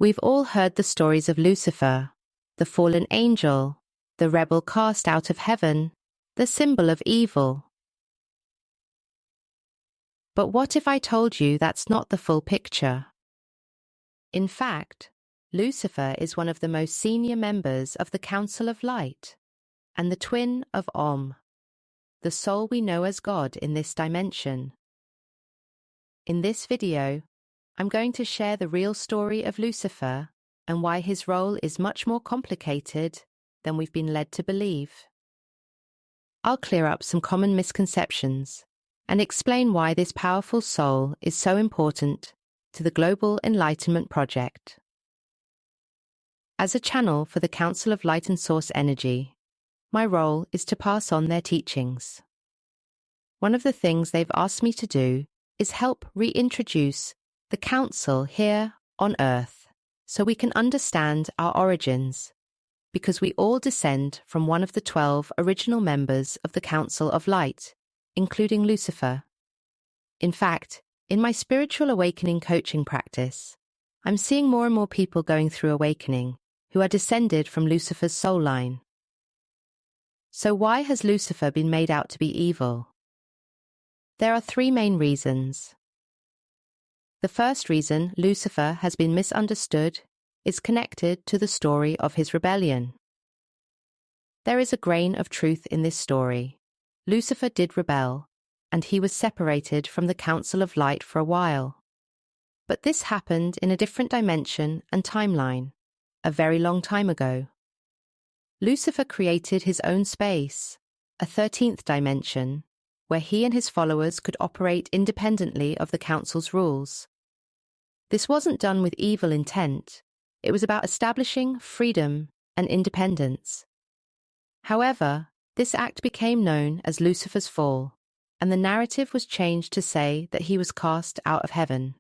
We've all heard the stories of Lucifer, the fallen angel, the rebel cast out of heaven, the symbol of evil. But what if I told you that's not the full picture? In fact, Lucifer is one of the most senior members of the Council of Light, and the twin of Om, the soul we know as God in this dimension. In this video, I'm going to share the real story of Lucifer and why his role is much more complicated than we've been led to believe. I'll clear up some common misconceptions and explain why this powerful soul is so important to the global enlightenment project. As a channel for the Council of Light and Source Energy, my role is to pass on their teachings. One of the things they've asked me to do is help reintroduce the Council here on Earth so we can understand our origins, because we all descend from one of the 12 original members of the Council of Light, including Lucifer. In fact, in my spiritual awakening coaching practice, I'm seeing more and more people going through awakening who are descended from Lucifer's soul line. So why has Lucifer been made out to be evil? There are 3 main reasons. The first reason Lucifer has been misunderstood is connected to the story of his rebellion. There is a grain of truth in this story. Lucifer did rebel, and he was separated from the Council of Light for a while. But this happened in a different dimension and timeline, a very long time ago. Lucifer created his own space, a 13th dimension, where he and his followers could operate independently of the Council's rules. This wasn't done with evil intent. It was about establishing freedom and independence. However, this act became known as Lucifer's fall, and the narrative was changed to say that he was cast out of heaven.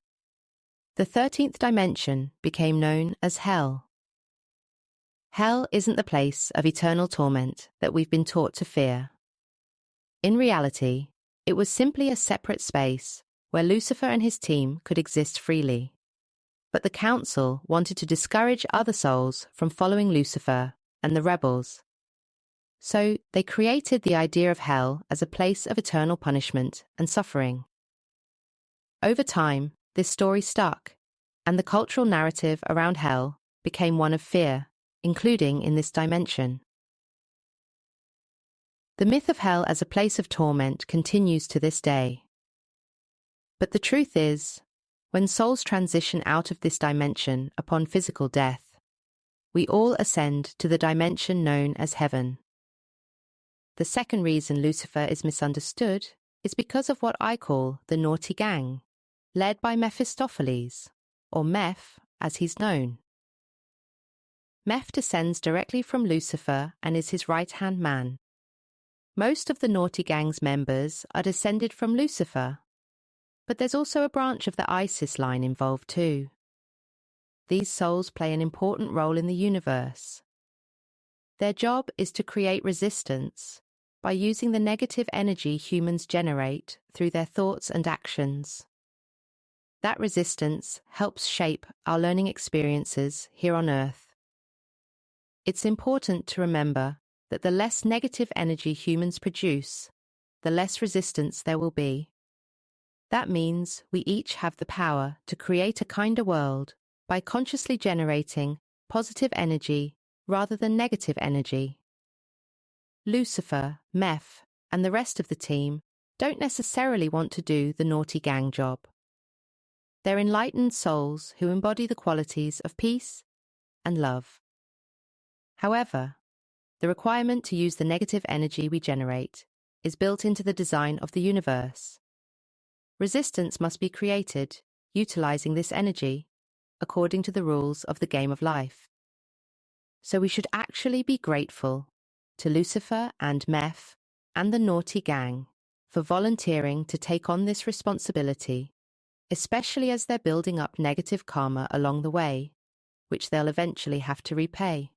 The 13th dimension became known as Hell. Hell isn't the place of eternal torment that we've been taught to fear. In reality, it was simply a separate space where Lucifer and his team could exist freely. But the Council wanted to discourage other souls from following Lucifer and the rebels. So they created the idea of hell as a place of eternal punishment and suffering. Over time, this story stuck, and the cultural narrative around hell became one of fear, including in this dimension. The myth of hell as a place of torment continues to this day. But the truth is, when souls transition out of this dimension upon physical death, we all ascend to the dimension known as heaven. The second reason Lucifer is misunderstood is because of what I call the naughty gang, led by Mephistopheles, or Meph as he's known. Meph descends directly from Lucifer and is his right-hand man. Most of the naughty gang's members are descended from Lucifer, but there's also a branch of the Isis line involved too. These souls play an important role in the universe. Their job is to create resistance by using the negative energy humans generate through their thoughts and actions. That resistance helps shape our learning experiences here on Earth. It's important to remember that the less negative energy humans produce, the less resistance there will be. That means we each have the power to create a kinder world by consciously generating positive energy rather than negative energy. Lucifer, Meph, and the rest of the team don't necessarily want to do the naughty gang job. They're enlightened souls who embody the qualities of peace and love. However, the requirement to use the negative energy we generate is built into the design of the universe. Resistance must be created utilizing this energy according to the rules of the game of life. So we should actually be grateful to Lucifer and Meph and the naughty gang for volunteering to take on this responsibility, especially as they're building up negative karma along the way, which they'll eventually have to repay.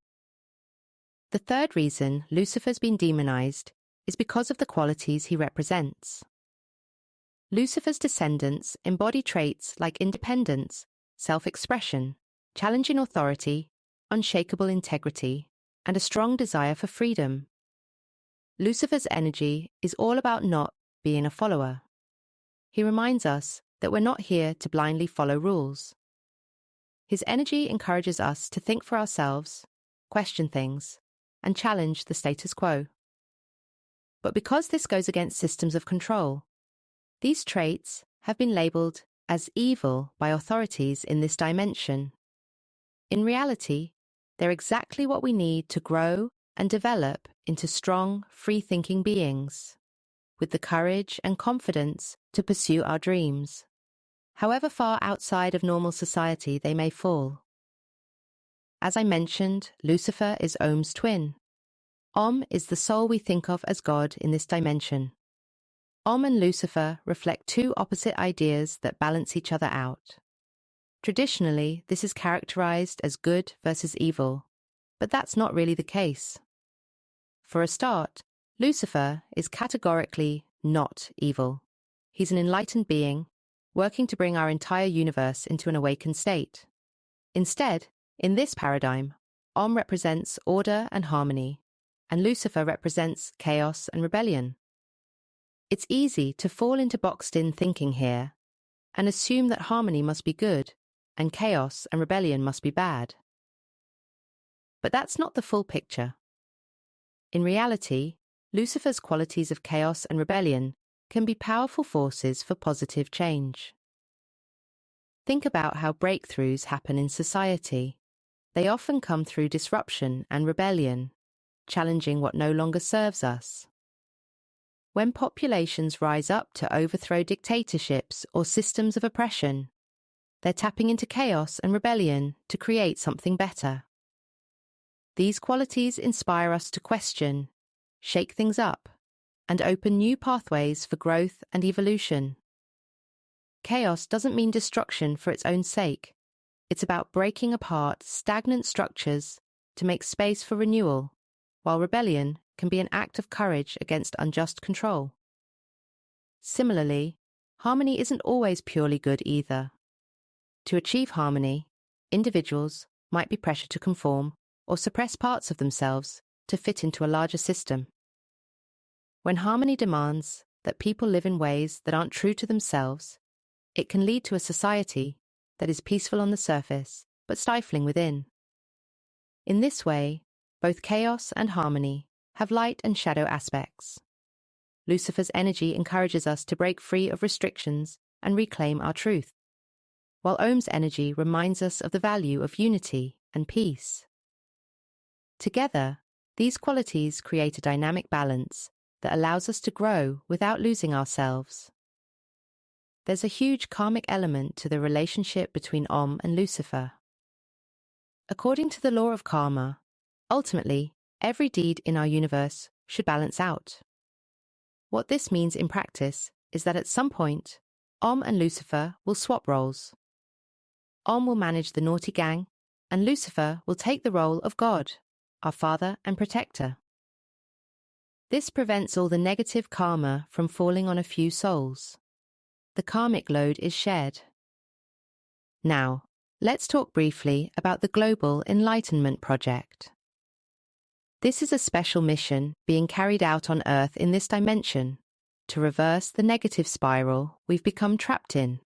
The third reason Lucifer's been demonized is because of the qualities he represents. Lucifer's descendants embody traits like independence, self-expression, challenging authority, unshakable integrity, and a strong desire for freedom. Lucifer's energy is all about not being a follower. He reminds us that we're not here to blindly follow rules. His energy encourages us to think for ourselves, question things, and challenge the status quo. But because this goes against systems of control, these traits have been labeled as evil by authorities in this dimension. In reality, they're exactly what we need to grow and develop into strong, free-thinking beings, with the courage and confidence to pursue our dreams, however far outside of normal society they may fall. As I mentioned, Lucifer is Om's twin. Om is the soul we think of as God in this dimension. Om and Lucifer reflect two opposite ideas that balance each other out. Traditionally, this is characterized as good versus evil, but that's not really the case. For a start, Lucifer is categorically not evil. He's an enlightened being, working to bring our entire universe into an awakened state. Instead, in this paradigm, Om represents order and harmony, and Lucifer represents chaos and rebellion. It's easy to fall into boxed-in thinking here and assume that harmony must be good and chaos and rebellion must be bad. But that's not the full picture. In reality, Lucifer's qualities of chaos and rebellion can be powerful forces for positive change. Think about how breakthroughs happen in society. They often come through disruption and rebellion, challenging what no longer serves us. When populations rise up to overthrow dictatorships or systems of oppression, they're tapping into chaos and rebellion to create something better. These qualities inspire us to question, shake things up, and open new pathways for growth and evolution. Chaos doesn't mean destruction for its own sake. It's about breaking apart stagnant structures to make space for renewal, while rebellion can be an act of courage against unjust control. Similarly, harmony isn't always purely good either. To achieve harmony, individuals might be pressured to conform or suppress parts of themselves to fit into a larger system. When harmony demands that people live in ways that aren't true to themselves, it can lead to a society that is peaceful on the surface but stifling within. In this way, both chaos and harmony have light and shadow aspects. Lucifer's energy encourages us to break free of restrictions and reclaim our truth, while Om's energy reminds us of the value of unity and peace. Together, these qualities create a dynamic balance that allows us to grow without losing ourselves. There's a huge karmic element to the relationship between Om and Lucifer. According to the law of karma, ultimately, every deed in our universe should balance out. What this means in practice is that at some point, Om and Lucifer will swap roles. Om will manage the naughty gang, and Lucifer will take the role of God, our father and protector. This prevents all the negative karma from falling on a few souls. The karmic load is shared. Now, let's talk briefly about the Global Enlightenment Project. This is a special mission being carried out on Earth in this dimension to reverse the negative spiral we've become trapped in.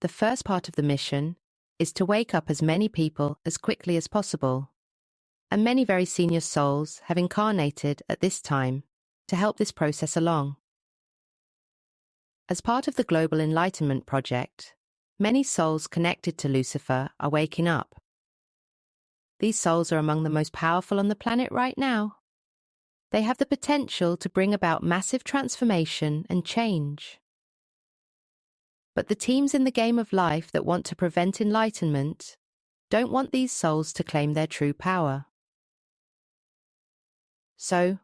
The first part of the mission is to wake up as many people as quickly as possible, and many very senior souls have incarnated at this time to help this process along. As part of the Global Enlightenment Project, many souls connected to Lucifer are waking up. These souls are among the most powerful on the planet right now. They have the potential to bring about massive transformation and change. But the teams in the game of life that want to prevent enlightenment don't want these souls to claim their true power. So,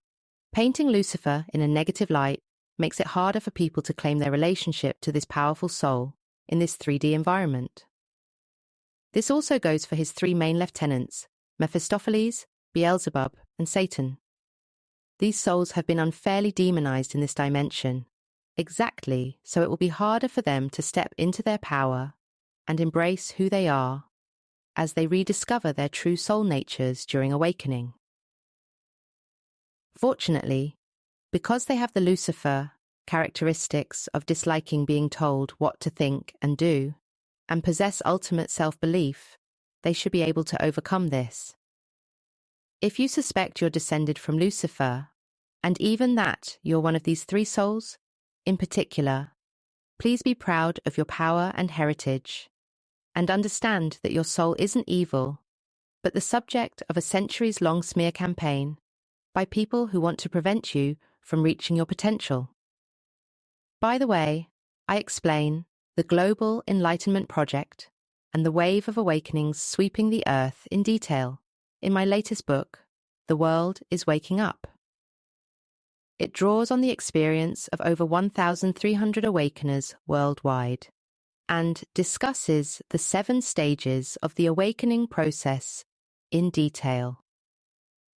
painting Lucifer in a negative light makes it harder for people to claim their relationship to this powerful soul in this 3D environment. This also goes for his three main lieutenants, Mephistopheles, Beelzebub, and Satan. These souls have been unfairly demonized in this dimension, exactly so it will be harder for them to step into their power and embrace who they are as they rediscover their true soul natures during awakening. Fortunately, because they have the Lucifer characteristics of disliking being told what to think and do, and possess ultimate self-belief, they should be able to overcome this. If you suspect you're descended from Lucifer, and even that you're one of these three souls, in particular, please be proud of your power and heritage, and understand that your soul isn't evil, but the subject of a centuries-long smear campaign by people who want to prevent you from reaching your potential. By the way, I explain the Global Enlightenment Project and the wave of awakenings sweeping the earth in detail in my latest book, The World is Waking Up. It draws on the experience of over 1,300 awakeners worldwide and discusses the 7 stages of the awakening process in detail.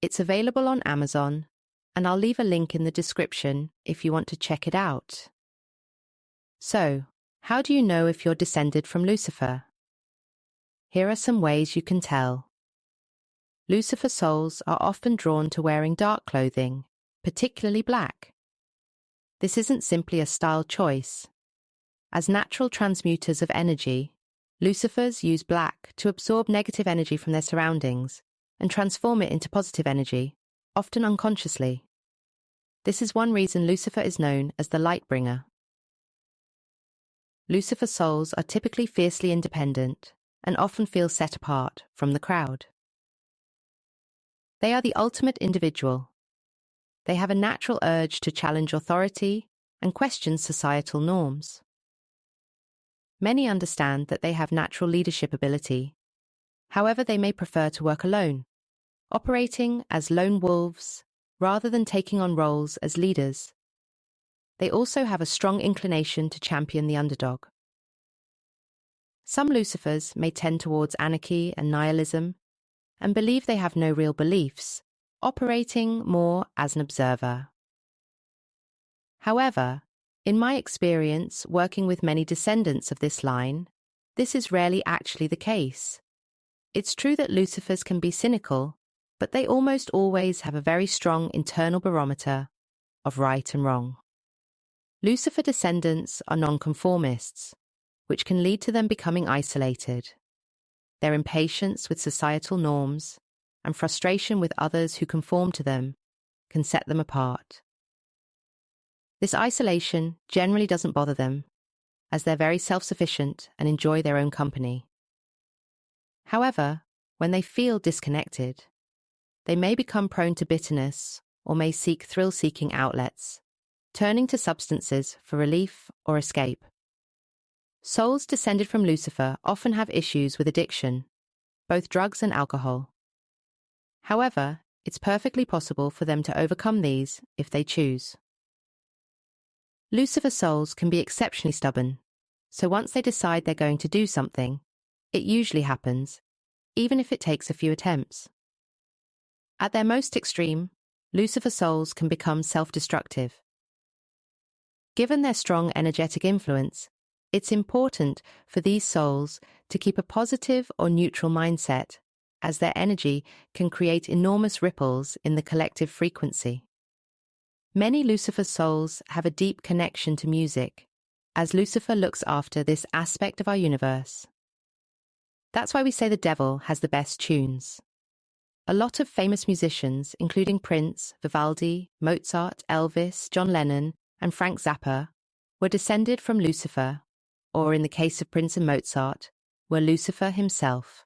It's available on Amazon, and I'll leave a link in the description if you want to check it out. So, how do you know if you're descended from Lucifer? Here are some ways you can tell. Lucifer souls are often drawn to wearing dark clothing, particularly black. This isn't simply a style choice. As natural transmuters of energy, Lucifers use black to absorb negative energy from their surroundings and transform it into positive energy, often unconsciously. This is one reason Lucifer is known as the Lightbringer. Lucifer souls are typically fiercely independent and often feel set apart from the crowd. They are the ultimate individual. They have a natural urge to challenge authority and question societal norms. Many understand that they have natural leadership ability. However, they may prefer to work alone, operating as lone wolves rather than taking on roles as leaders. They also have a strong inclination to champion the underdog. Some Lucifers may tend towards anarchy and nihilism and believe they have no real beliefs, operating more as an observer. However, in my experience working with many descendants of this line, this is rarely actually the case. It's true that Lucifers can be cynical, but they almost always have a very strong internal barometer of right and wrong. Lucifer descendants are nonconformists, which can lead to them becoming isolated. Their impatience with societal norms and frustration with others who conform to them can set them apart. This isolation generally doesn't bother them, as they're very self-sufficient and enjoy their own company. However, when they feel disconnected, they may become prone to bitterness or may seek thrill-seeking outlets, turning to substances for relief or escape. Souls descended from Lucifer often have issues with addiction, both drugs and alcohol. However, it's perfectly possible for them to overcome these if they choose. Lucifer souls can be exceptionally stubborn, so once they decide they're going to do something, it usually happens, even if it takes a few attempts. At their most extreme, Lucifer souls can become self-destructive. Given their strong energetic influence, it's important for these souls to keep a positive or neutral mindset, as their energy can create enormous ripples in the collective frequency. Many Lucifer souls have a deep connection to music, as Lucifer looks after this aspect of our universe. That's why we say the devil has the best tunes. A lot of famous musicians, including Prince, Vivaldi, Mozart, Elvis, John Lennon, and Frank Zappa, were descended from Lucifer, or in the case of Prince and Mozart, were Lucifer himself.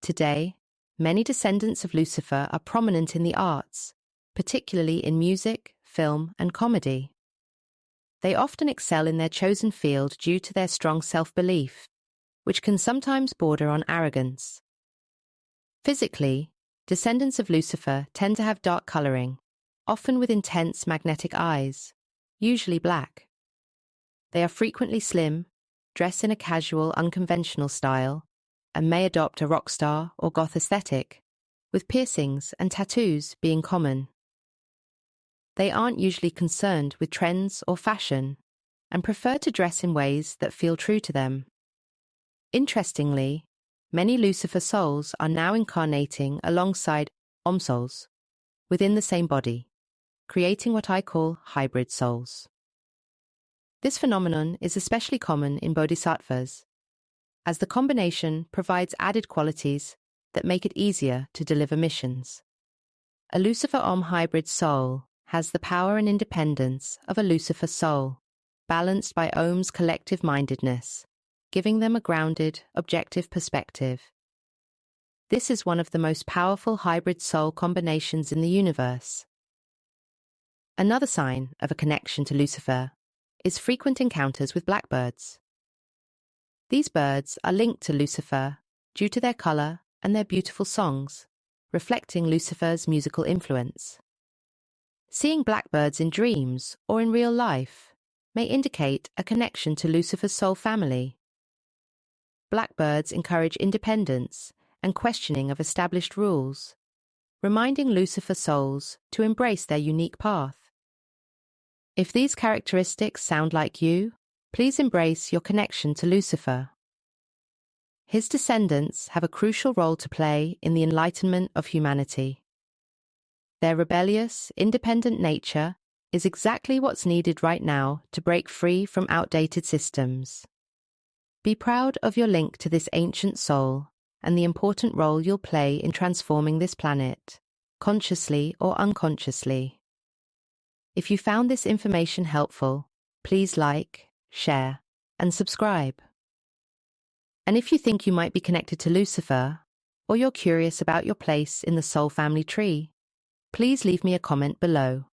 Today, many descendants of Lucifer are prominent in the arts, particularly in music, film, and comedy. They often excel in their chosen field due to their strong self-belief, which can sometimes border on arrogance. Physically, descendants of Lucifer tend to have dark coloring, often with intense magnetic eyes, usually black. They are frequently slim, dress in a casual, unconventional style, and may adopt a rock star or goth aesthetic, with piercings and tattoos being common. They aren't usually concerned with trends or fashion, and prefer to dress in ways that feel true to them. Interestingly, many Lucifer souls are now incarnating alongside Om souls within the same body, creating what I call hybrid souls. This phenomenon is especially common in bodhisattvas, as the combination provides added qualities that make it easier to deliver missions. A Lucifer Om hybrid soul has the power and independence of a Lucifer soul, balanced by Om's collective-mindedness, giving them a grounded, objective perspective. This is one of the most powerful hybrid soul combinations in the universe. Another sign of a connection to Lucifer is frequent encounters with blackbirds. These birds are linked to Lucifer due to their color and their beautiful songs, reflecting Lucifer's musical influence. Seeing blackbirds in dreams or in real life may indicate a connection to Lucifer's soul family. Blackbirds encourage independence and questioning of established rules, reminding Lucifer souls to embrace their unique path. If these characteristics sound like you, please embrace your connection to Lucifer. His descendants have a crucial role to play in the enlightenment of humanity. Their rebellious, independent nature is exactly what's needed right now to break free from outdated systems. Be proud of your link to this ancient soul and the important role you'll play in transforming this planet, consciously or unconsciously. If you found this information helpful, please like, share, and subscribe. And if you think you might be connected to Lucifer, or you're curious about your place in the soul family tree, please leave me a comment below.